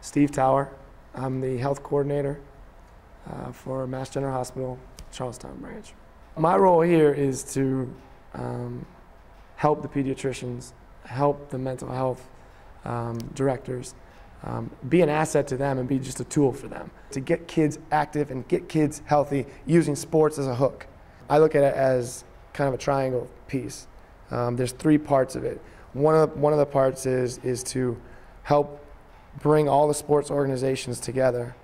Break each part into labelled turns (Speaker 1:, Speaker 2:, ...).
Speaker 1: Steve Tower. I'm the health coordinator for Mass General Hospital, Charlestown branch. My role here is to help the pediatricians, help the mental health directors, be an asset to them and be just a tool for them to get kids active and get kids healthy using sports as a hook. I look at it as kind of a triangle piece. There's 3 parts of it. One of the parts is to help bring all the sports organizations together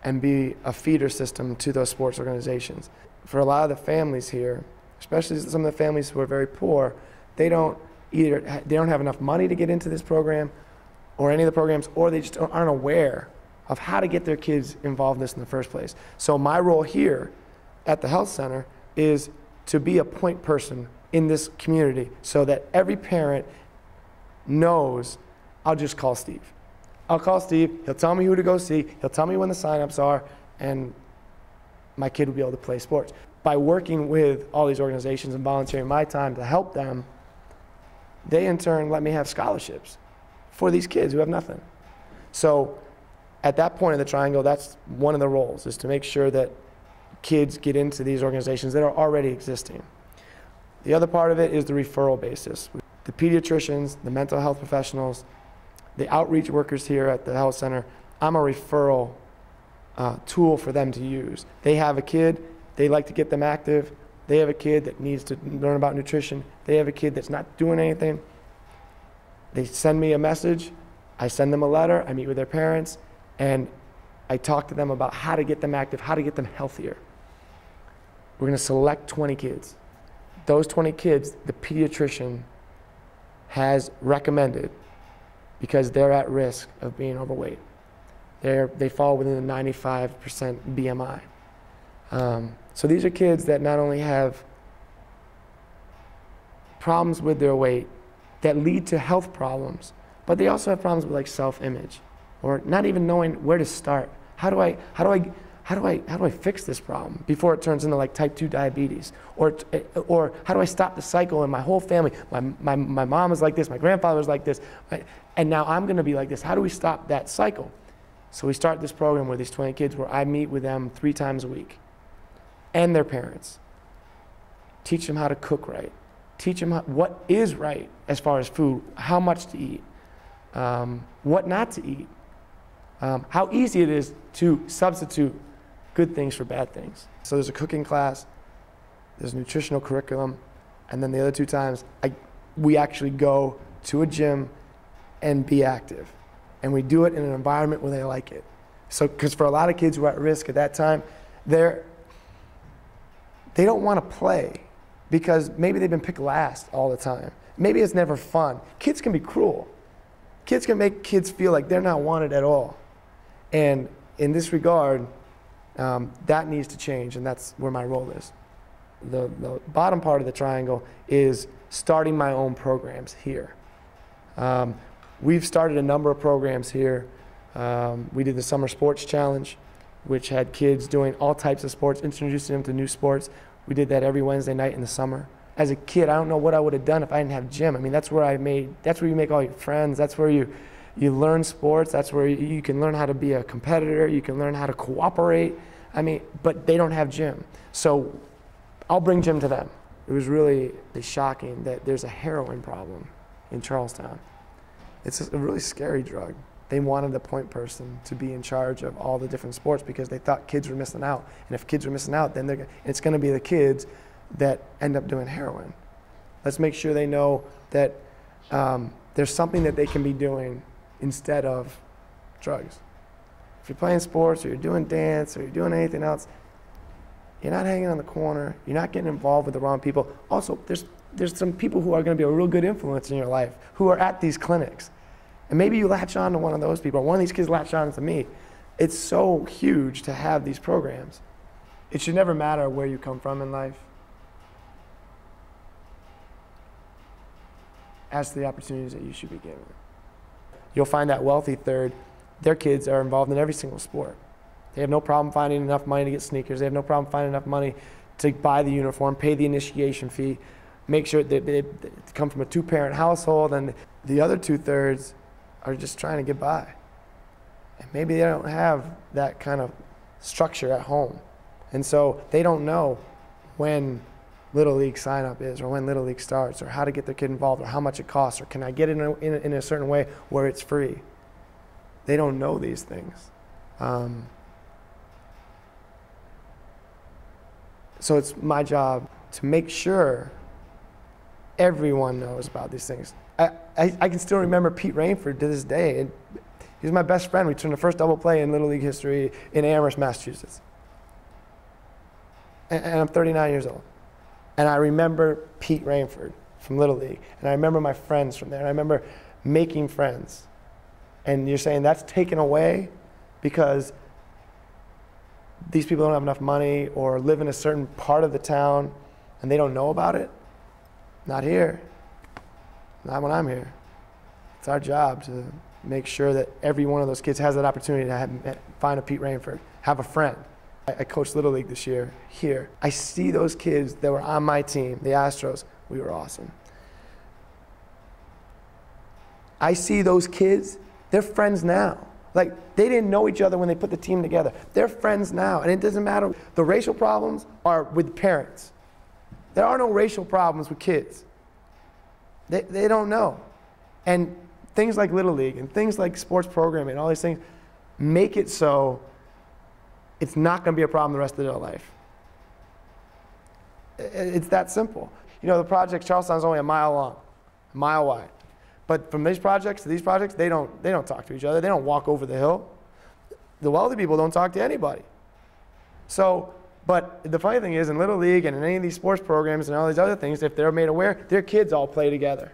Speaker 1: and be a feeder system to those sports organizations. For a lot of the families here, especially some of the families who are very poor, they don't have enough money to get into this program or any of the programs, or they just aren't aware of how to get their kids involved in this in the first place. So my role here at the health center is to be a point person in this community so that every parent knows, I'll just call Steve. I'll call Steve, he'll tell me who to go see, he'll tell me when the sign-ups are, and my kid will be able to play sports. By working with all these organizations and volunteering my time to help them, they in turn let me have scholarships for these kids who have nothing. So at that point in the triangle, that's one of the roles, is to make sure that kids get into these organizations that are already existing. The other part of it is the referral basis. The pediatricians, the mental health professionals, the outreach workers here at the health center, I'm a referral tool for them to use. They have a kid, they like to get them active, they have a kid that needs to learn about nutrition, they have a kid that's not doing anything. They send me a message, I send them a letter, I meet with their parents, and I talk to them about how to get them active, how to get them healthier. We're gonna select 20 kids. Those 20 kids, the pediatrician has recommended because they're at risk of being overweight. They fall within the 95% BMI. So these are kids that not only have problems with their weight that lead to health problems, but they also have problems with like self-image, or not even knowing where to start. How do I fix this problem before it turns into like type 2 diabetes? Or how do I stop the cycle in my whole family? My mom is like this, my grandfather is like this, and now I'm gonna be like this. How do we stop that cycle? So we start this program with these 20 kids where I meet with them 3 times a week and their parents. Teach them how to cook right. Teach them what is right as far as food, how much to eat, what not to eat, how easy it is to substitute good things for bad things. So there's a cooking class, there's a nutritional curriculum, and then the other 2 times we actually go to a gym and be active. And we do it in an environment where they like it. So, because for a lot of kids who are at risk at that time, they don't want to play because maybe they've been picked last all the time. Maybe it's never fun. Kids can be cruel. Kids can make kids feel like they're not wanted at all. And in this regard, that needs to change, and that's where my role is. The bottom part of the triangle is starting my own programs here. We've started a number of programs here. We did the Summer Sports Challenge, which had kids doing all types of sports, introducing them to new sports. We did that every Wednesday night in the summer. As a kid, I don't know what I would have done if I didn't have gym. I mean, that's where you make all your friends. That's where you learn sports. That's where you can learn how to be a competitor. You can learn how to cooperate. I mean, but they don't have gym. So I'll bring gym to them. It was really shocking that there's a heroin problem in Charlestown. It's a really scary drug. They wanted the point person to be in charge of all the different sports because they thought kids were missing out. And if kids are missing out, then it's going to be the kids that end up doing heroin. Let's make sure they know that there's something that they can be doing instead of drugs. If you're playing sports or you're doing dance or you're doing anything else, you're not hanging on the corner, you're not getting involved with the wrong people. Also, there's some people who are going to be a real good influence in your life who are at these clinics. And maybe you latch on to one of those people, or one of these kids latch on to me. It's so huge to have these programs. It should never matter where you come from in life as to the opportunities that you should be given. You'll find that wealthy third, their kids are involved in every single sport. They have no problem finding enough money to get sneakers. They have no problem finding enough money to buy the uniform, pay the initiation fee, make sure that they come from a 2-parent household, and the other 2/3 are just trying to get by. And maybe they don't have that kind of structure at home. And so they don't know when Little League sign up is, or when Little League starts, or how to get their kid involved, or how much it costs, or can I get it in a certain way where it's free. They don't know these things. So it's my job to make sure everyone knows about these things. I can still remember Pete Rainford to this day. And he was my best friend. We turned the first double play in Little League history in Amherst, Massachusetts. And I'm 39 years old. And I remember Pete Rainford from Little League. And I remember my friends from there. And I remember making friends. And you're saying that's taken away because these people don't have enough money or live in a certain part of the town and they don't know about it? Not here. Not when I'm here. It's our job to make sure that every one of those kids has that opportunity to find a Pete Rainford, have a friend. I coached Little League this year here. I see those kids that were on my team, the Astros. We were awesome. I see those kids, they're friends now. Like, they didn't know each other when they put the team together. They're friends now, and it doesn't matter. The racial problems are with parents. There are no racial problems with kids. They don't know. And things like Little League and things like sports programming and all these things make it so it's not going to be a problem the rest of their life. It's that simple. You know, the project Charlestown is only a mile long, a mile wide. But from these projects to these projects, they don't talk to each other. They don't walk over the hill. The wealthy people don't talk to anybody. So, but the funny thing is, in Little League and in any of these sports programs and all these other things, if they're made aware, their kids all play together.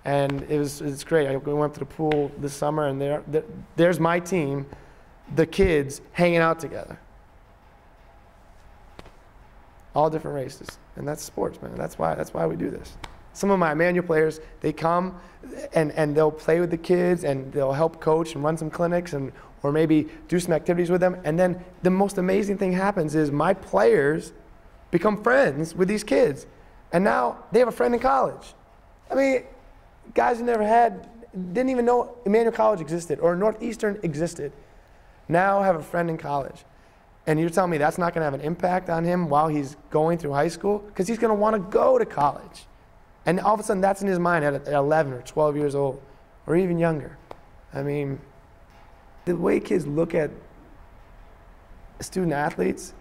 Speaker 1: And it's great. We went to the pool this summer, and there's my team, the kids hanging out together. All different races. And that's sports, man. That's why we do this. Some of my Emmanuel players, they come and they'll play with the kids and they'll help coach and run some clinics or maybe do some activities with them. And then the most amazing thing happens is my players become friends with these kids. And now they have a friend in college. I mean, guys who didn't even know Emmanuel College existed or Northeastern existed, now have a friend in college. And you're telling me that's not going to have an impact on him while he's going through high school? Because he's going to want to go to college. And all of a sudden, that's in his mind at 11 or 12 years old, or even younger. I mean, the way kids look at student athletes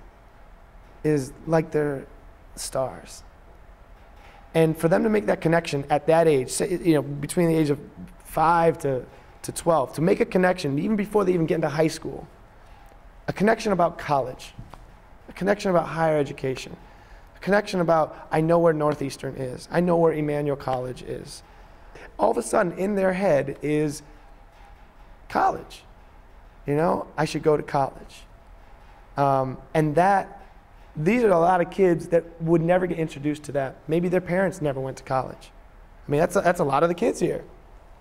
Speaker 1: is like they're stars. And for them to make that connection at that age, between the age of 5 to 12, to make a connection even before they even get into high school, a connection about college, a connection about higher education, connection about, I know where Northeastern is. I know where Emmanuel College is. All of a sudden, in their head is college. I should go to college. These are a lot of kids that would never get introduced to that. Maybe their parents never went to college. I mean, that's a lot of the kids here.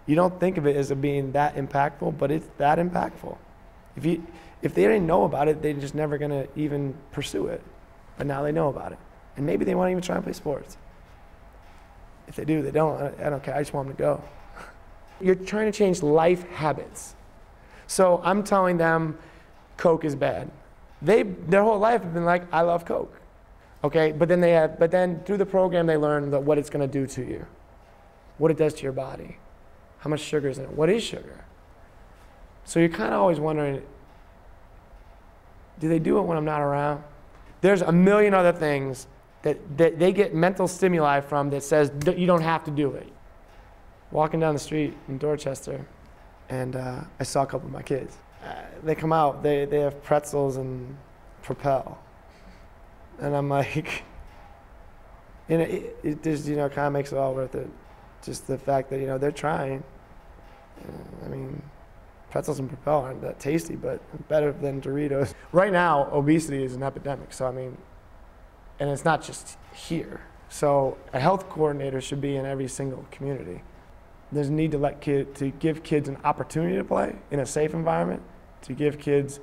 Speaker 1: You don't think of it as being that impactful, but it's that impactful. If they didn't know about it, they're just never going to even pursue it. But now they know about it. And maybe they won't even try and play sports. If they do, they don't. I don't care. I just want them to go. You're trying to change life habits. So I'm telling them Coke is bad. Their whole life have been like, I love Coke. Okay, but then through the program they learn what it's going to do to you, what it does to your body, how much sugar is in it, what is sugar. So you're kind of always wondering, do they do it when I'm not around? There's a million other things that they get mental stimuli from that says you don't have to do it. Walking down the street in Dorchester, and I saw a couple of my kids. They come out, they have pretzels and Propel. And I'm like, it just, kind of makes it all worth it. Just the fact that, they're trying. I mean, pretzels and Propel aren't that tasty, but better than Doritos. Right now, obesity is an epidemic, so and it's not just here. So a health coordinator should be in every single community. There's a need to give kids an opportunity to play in a safe environment, to give kids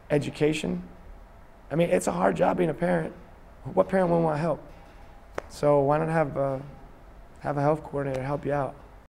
Speaker 1: education. I mean, it's a hard job being a parent. What parent wouldn't want help? So why not have a health coordinator help you out?